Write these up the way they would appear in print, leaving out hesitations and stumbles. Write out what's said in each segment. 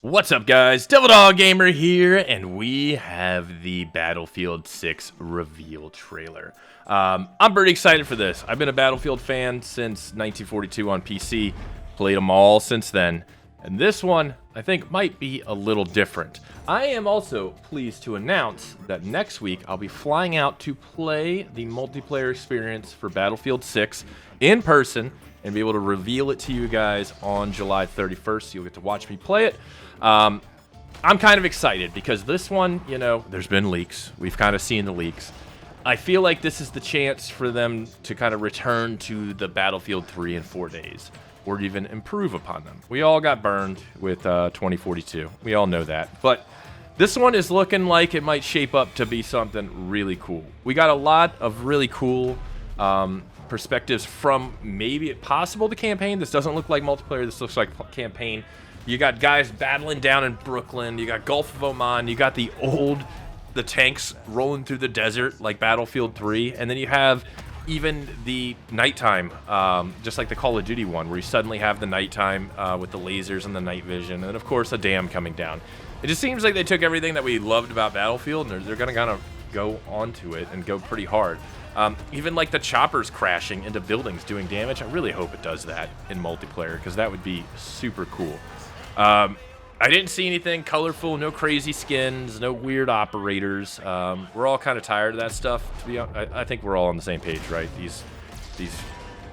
What's up, guys? Devil Dog Gamer here, and we have the Battlefield 6 reveal trailer. I'm pretty excited for this. I've been a Battlefield fan since 1942 on PC, played them all since then, and this one, I think, might be a little different. I am also pleased to announce that next week I'll be flying out to play the multiplayer experience for Battlefield 6 in person and be able to reveal it to you guys on July 31st. You'll get to watch me play it. I'm kind of excited because this one, you know, there's been leaks. We've kind of seen the leaks. I feel like this is the chance for them to kind of return to the Battlefield 3 in 4 days, or even improve upon them. We all got burned with 2042. We all know that. But this one is looking like it might shape up to be something really cool. We got a lot of really cool perspectives from maybe possible the campaign. This doesn't look like multiplayer. This looks like campaign. You got guys battling down in Brooklyn. You got Gulf of Oman. You got the tanks rolling through the desert like Battlefield 3. And then you have even the nighttime, just like the Call of Duty one, where you suddenly have the nighttime with the lasers and the night vision. And, of course, a dam coming down. It just seems like they took everything that we loved about Battlefield, and they're going to kind of go onto it and go pretty hard. Even like the choppers crashing into buildings doing damage. I really hope it does that in multiplayer, because that would be super cool. I didn't see anything colorful, no crazy skins, no weird operators. We're all kind of tired of that stuff. To be honest, I think we're all on the same page, right? These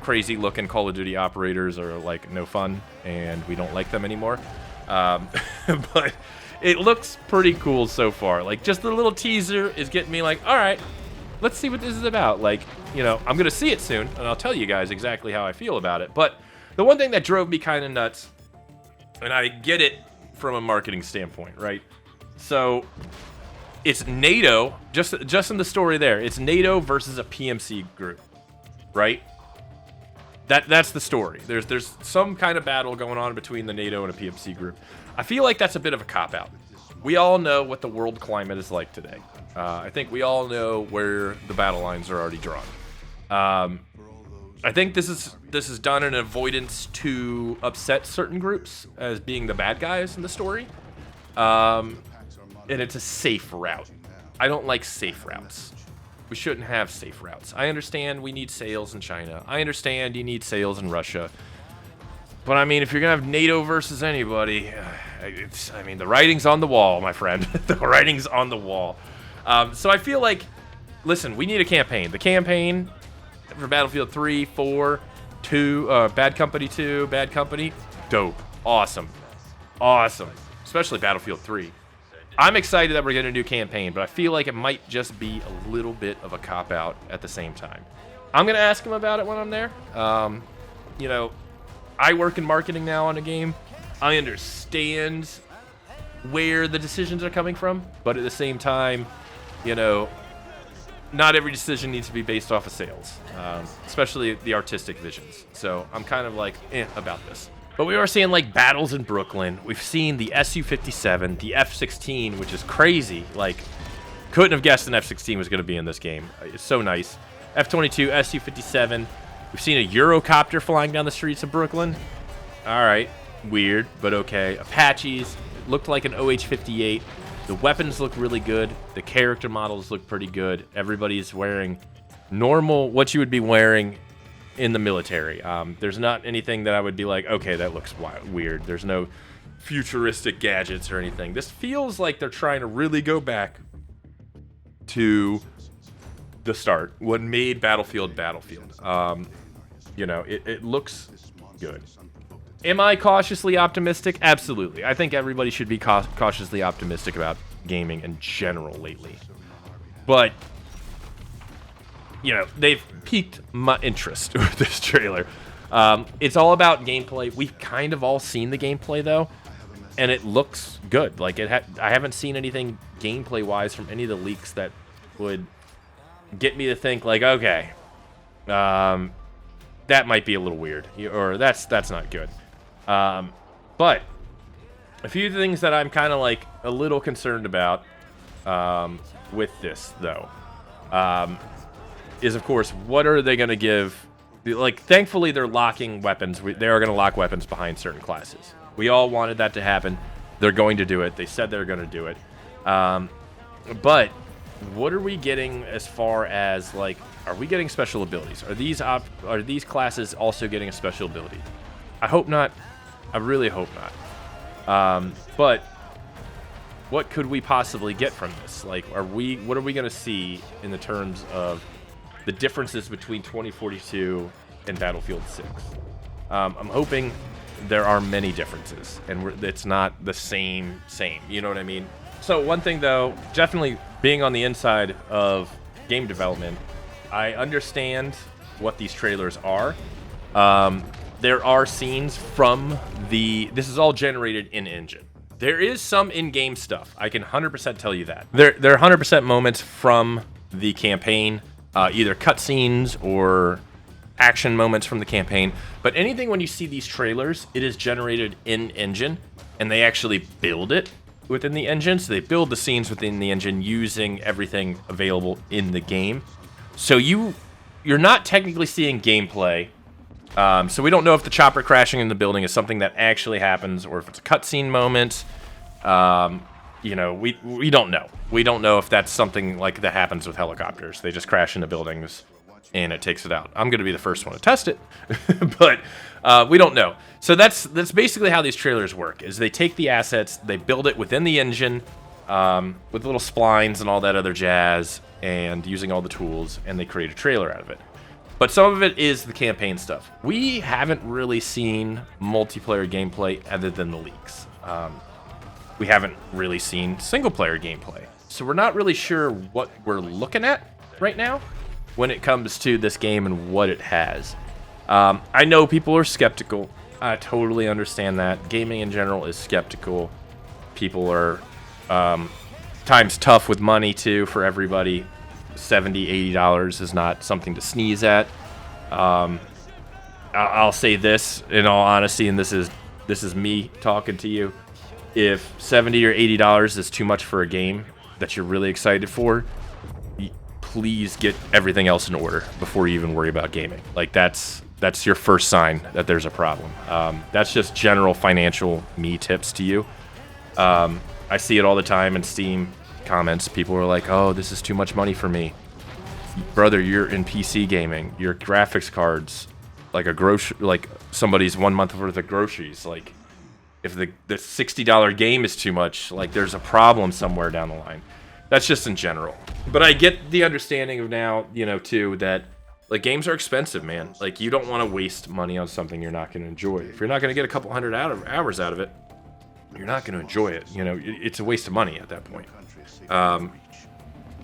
crazy looking Call of Duty operators are like no fun, and we don't like them anymore. But it looks pretty cool so far. Like, just the little teaser is getting me like, all right, let's see what this is about. Like, you know, I'm gonna see it soon, and I'll tell you guys exactly how I feel about it. But the one thing that drove me kind of nuts, and I get it from a marketing standpoint, right? So it's NATO, just in the story there, it's NATO versus a PMC group, right? That's the story. There's some kind of battle going on between the NATO and a PMC group. I feel like that's a bit of a cop-out. We all know what the world climate is like today. I think we all know where the battle lines are already drawn. I think this is done in avoidance to upset certain groups as being the bad guys in the story. And it's a safe route. I don't like safe routes. We shouldn't have safe routes. I understand we need sales in China. I understand you need sales in Russia. But I mean, if you're going to have NATO versus anybody, I mean, the writing's on the wall, my friend. The writing's on the wall. So I feel like, listen, we need a campaign. The campaign for Battlefield 3, 4, 2, Bad Company 2, Bad Company, dope, awesome, especially Battlefield 3. I'm excited that we're getting a new campaign, but I feel like it might just be a little bit of a cop-out at the same time. I'm going to ask him about it when I'm there. You know, I work in marketing now on a game. I understand where the decisions are coming from, but at the same time, you know, not every decision needs to be based off of sales, especially the artistic visions. So I'm kind of like, about this. But we are seeing like battles in Brooklyn. We've seen the Su-57, the F-16, which is crazy. Like, couldn't have guessed an F-16 was going to be in this game. It's so nice. F-22, Su-57. We've seen a Eurocopter flying down the streets of Brooklyn. All right, weird, but okay. Apaches. It looked like an OH-58. The weapons look really good. The character models look pretty good. Everybody's wearing normal, what you would be wearing in the military. There's not anything that I would be like, okay, that looks weird. There's no futuristic gadgets or anything. This feels like they're trying to really go back to the start, what made Battlefield Battlefield. You know, it looks good. Am I cautiously optimistic? Absolutely. I think everybody should be cautiously optimistic about gaming in general lately. But, you know, they've piqued my interest with this trailer. It's all about gameplay. We've kind of all seen the gameplay, though, and it looks good. Like, I haven't seen anything gameplay-wise from any of the leaks that would get me to think, like, okay, that might be a little weird, or that's not good. But a few things that I'm kind of like a little concerned about with this, though, is, of course, what are they going to give? Like, thankfully, they're locking weapons. They are going to lock weapons behind certain classes. We all wanted that to happen. They're going to do it. They said they're going to do it. But what are we getting as far as, like, are we getting special abilities? Are these classes also getting a special ability? I hope not. I really hope not. But what could we possibly get from this? Like, what are we going to see in the terms of the differences between 2042 and Battlefield 6? I'm hoping there are many differences, and it's not the same. You know what I mean? So one thing, though, definitely being on the inside of game development, I understand what these trailers are. There are scenes from this is all generated in-engine. There is some in-game stuff. I can 100% tell you that. There are 100% moments from the campaign, either cutscenes or action moments from the campaign. But anything when you see these trailers, it is generated in-engine, and they actually build it within the engine. So they build the scenes within the engine using everything available in the game. So you're not technically seeing gameplay. So we don't know if the chopper crashing in the building is something that actually happens, or if it's a cutscene moment. You know, we don't know. We don't know if that's something like that happens with helicopters. They just crash into buildings and it takes it out. I'm going to be the first one to test it, but we don't know. So that's basically how these trailers work. Is they take the assets, they build it within the engine with little splines and all that other jazz, and using all the tools, and they create a trailer out of it. But some of it is the campaign stuff. We haven't really seen multiplayer gameplay other than the leaks. We haven't really seen single-player gameplay. So we're not really sure what we're looking at right now when it comes to this game and what it has. I know people are skeptical. I totally understand that. Gaming in general is skeptical. People are times tough with money, too, for everybody. $70, $80 is not something to sneeze at. I'll say this in all honesty, and this is me talking to you. If $70 or $80 is too much for a game that you're really excited for, please get everything else in order before you even worry about gaming. Like, that's your first sign that there's a problem. That's just general financial me tips to you. I see it all the time in Steam comments. People are like, oh, this is too much money for me. Brother, you're in PC gaming. Your graphics cards, like somebody's 1 month worth of groceries. Like, if the $60 game is too much, like, there's a problem somewhere down the line. That's just in general. But I get the understanding of now, you know, too, that, like, games are expensive, man. Like, you don't want to waste money on something you're not going to enjoy. If you're not going to get a couple hundred hours out of it, you're not going to enjoy it. You know, it's a waste of money at that point.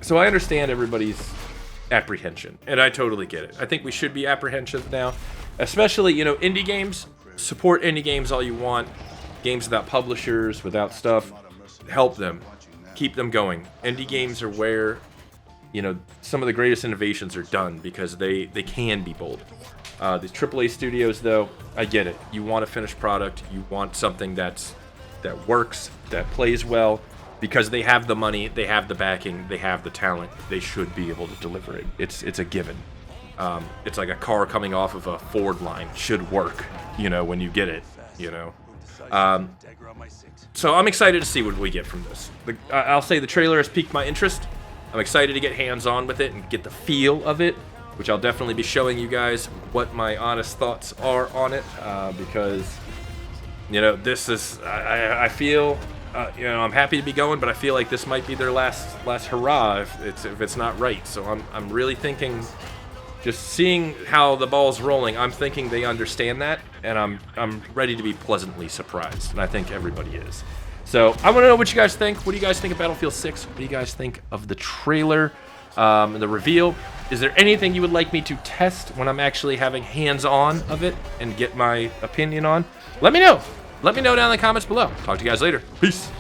So I understand everybody's apprehension, and I totally get it. I think we should be apprehensive now, especially, you know, indie games. Support indie games all you want. Games without publishers, without stuff. Help them. Keep them going. Indie games are where, you know, some of the greatest innovations are done, because they can be bold. These AAA studios, though, I get it. You want a finished product. You want something that works, that plays well, because they have the money, they have the backing, they have the talent. They should be able to deliver it. It's a given. It's like a car coming off of a Ford line. Should work, you know, when you get it, you know. So I'm excited to see what we get from this. I'll say the trailer has piqued my interest. I'm excited to get hands-on with it and get the feel of it, which I'll definitely be showing you guys what my honest thoughts are on it, because, you know, this is, I feel, you know, I'm happy to be going, but I feel like this might be their last hurrah if it's not right. So I'm really thinking, just seeing how the ball's rolling, I'm thinking they understand that, and I'm ready to be pleasantly surprised, and I think everybody is. So I want to know what you guys think. What do you guys think of Battlefield 6? What do you guys think of the trailer, and the reveal? Is there anything you would like me to test when I'm actually having hands-on of it and get my opinion on? Let me know. Let me know down in the comments below. Talk to you guys later. Peace.